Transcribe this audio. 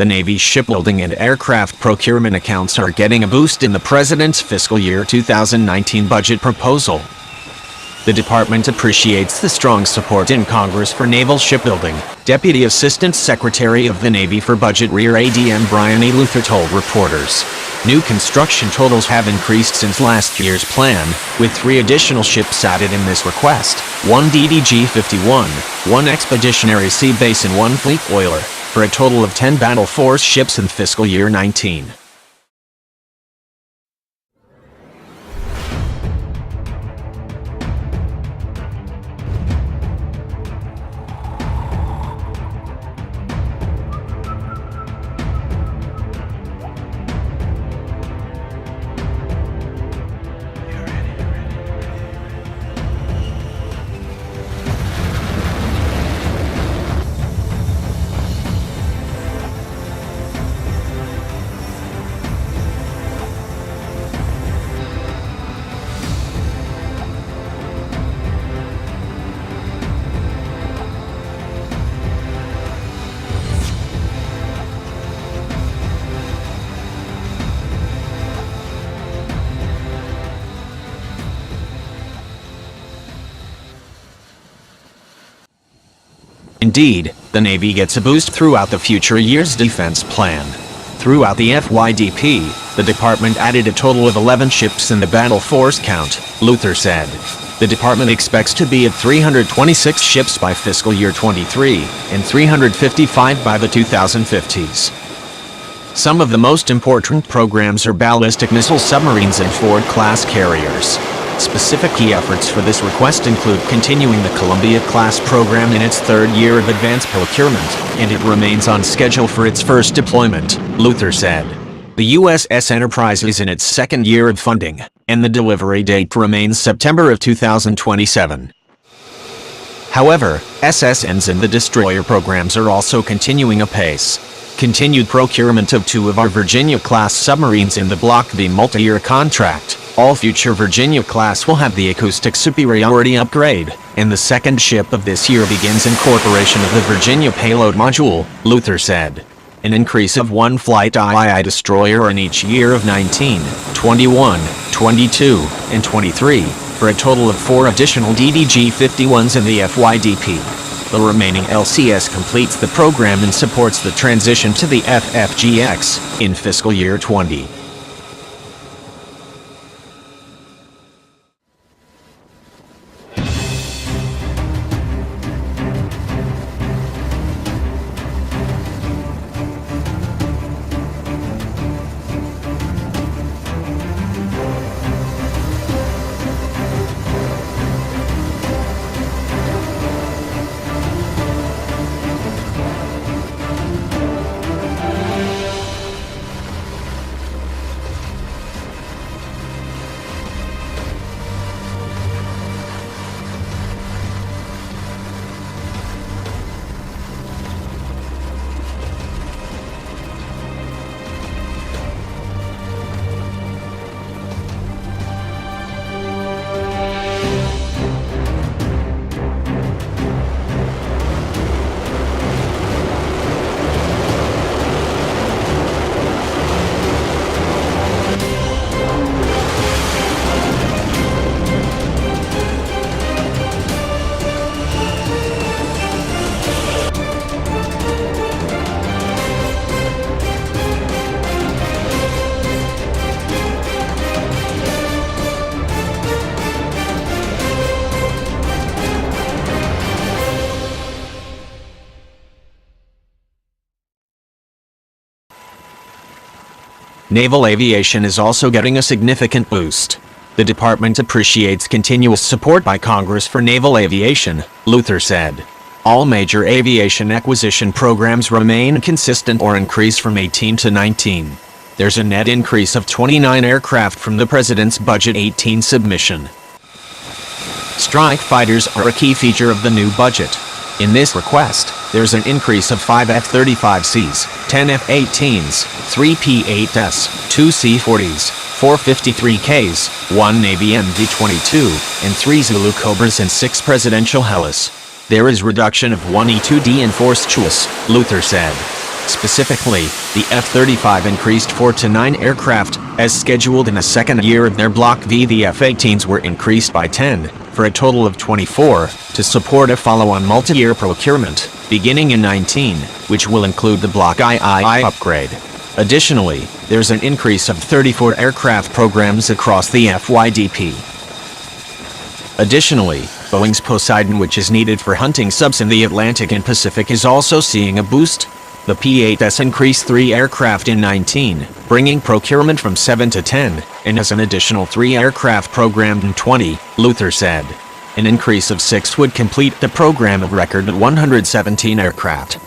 The Navy's shipbuilding and aircraft procurement accounts are getting a boost in the President's fiscal year 2019 budget proposal. The department appreciates the strong support in Congress for naval shipbuilding, Deputy Assistant Secretary of the Navy for Budget Rear ADM Brian E. Luther told reporters. New construction totals have increased since last year's plan, with 3 additional ships added in this request, 1 DDG-51, 1 Expeditionary Sea Base and 1 Fleet Oiler, for a total of 10 Battle Force ships in fiscal year 19. Indeed, the Navy gets a boost throughout the future year's defense plan. Throughout the FYDP, the department added a total of 11 ships in the battle force count, Luther said. The department expects to be at 326 ships by fiscal year 23 and 355 by the 2050s. Some of the most important programs are ballistic missile submarines and Ford-class carriers. Specific key efforts for this request include continuing the Columbia-class program in its 3rd year of advanced procurement, and it remains on schedule for its first deployment, Luther said. The USS Enterprise is in its 2nd year of funding, and the delivery date remains September of 2027. However, SSNs and the destroyer programs are also continuing apace. Continued procurement of 2 of our Virginia-class submarines in the Block B multi-year contract. All future Virginia-class will have the acoustic superiority upgrade, and the 2nd ship of this year begins incorporation of the Virginia payload module, Luther said. An increase of 1 flight II destroyer in each year of 19, 21, 22, and 23, for a total of 4 additional DDG-51s in the FYDP. The remaining LCS completes the program and supports the transition to the FFGX in fiscal year 20. Naval aviation is also getting a significant boost. The department appreciates continuous support by Congress for naval aviation, Luther said. All major aviation acquisition programs remain consistent or increase from 18 to 19. There's a net increase of 29 aircraft from the President's Budget 18 submission. Strike fighters are a key feature of the new budget. In this request, there's an increase of 5 F-35Cs, 10 F-18s, 3 P-8s, 2 C-40s, 4 53Ks, 1 Navy MD-22, and 3 Zulu Cobras and 6 presidential helis. There is reduction of 1 E-2D and Force Choice, Luther said. Specifically, the F-35 increased 4 to 9 aircraft, as scheduled in the second year of their Block V. The F-18s were increased by 10, for a total of 24, to support a follow-on multi-year procurement, beginning in 19, which will include the Block II upgrade. Additionally, there's an increase of 34 aircraft programs across the FYDP. Additionally, Boeing's Poseidon, which is needed for hunting subs in the Atlantic and Pacific, is also seeing a boost. The P-8S increased 3 aircraft in 19, bringing procurement from 7 to 10, and has an additional 3 aircraft programmed in 20, Luther said. An increase of 6 would complete the program of record at 117 aircraft.